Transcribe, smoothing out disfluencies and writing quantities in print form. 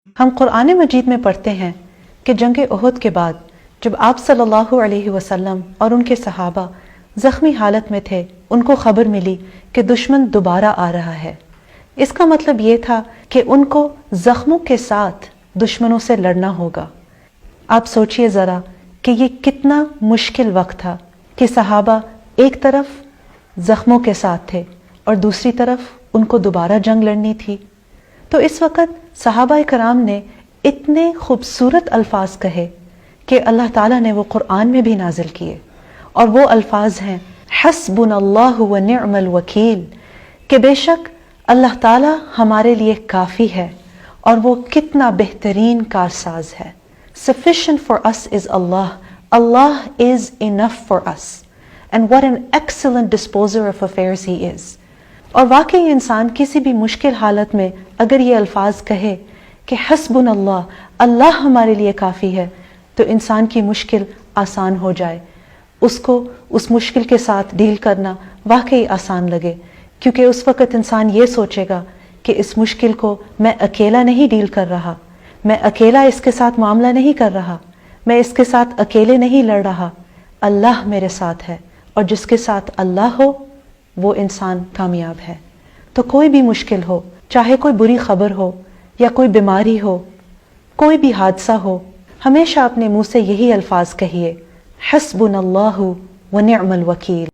ہم قرآن مجید میں پڑھتے ہیں کہ جنگ احد کے بعد جب آپ صلی اللہ علیہ وسلم اور ان کے صحابہ زخمی حالت میں تھے، ان کو خبر ملی کہ دشمن دوبارہ آ رہا ہے۔ اس کا مطلب یہ تھا کہ ان کو زخموں کے ساتھ دشمنوں سے لڑنا ہوگا۔ آپ سوچئے ذرا کہ یہ کتنا مشکل وقت تھا کہ صحابہ ایک طرف زخموں کے ساتھ تھے اور دوسری طرف ان کو دوبارہ جنگ لڑنی تھی۔ تو اس وقت صحابہ کرام نے اتنے خوبصورت الفاظ کہے کہ اللہ تعالیٰ نے وہ قرآن میں بھی نازل کیے، اور وہ الفاظ ہیں حسبنا اللہ ونعم الوکیل، کہ بے شک اللہ تعالیٰ ہمارے لیے کافی ہے اور وہ کتنا بہترین کارساز ہے۔ Sufficient for us is Allah. Allah is enough for us. And what an excellent disposer of affairs He is. اور واقعی انسان کسی بھی مشکل حالت میں اگر یہ الفاظ کہے کہ حسبنا اللہ، اللہ ہمارے لیے کافی ہے، تو انسان کی مشکل آسان ہو جائے، اس کو اس مشکل کے ساتھ ڈیل کرنا واقعی آسان لگے، کیونکہ اس وقت انسان یہ سوچے گا کہ اس مشکل کو میں اکیلا نہیں ڈیل کر رہا، میں اکیلا اس کے ساتھ معاملہ نہیں کر رہا، میں اس کے ساتھ اکیلے نہیں لڑ رہا، اللہ میرے ساتھ ہے، اور جس کے ساتھ اللہ ہو وہ انسان کامیاب ہے۔ تو کوئی بھی مشکل ہو، چاہے کوئی بری خبر ہو یا کوئی بیماری ہو، کوئی بھی حادثہ ہو، ہمیشہ اپنے منہ سے یہی الفاظ کہیے حسبنا اللہ ونعم الوکیل۔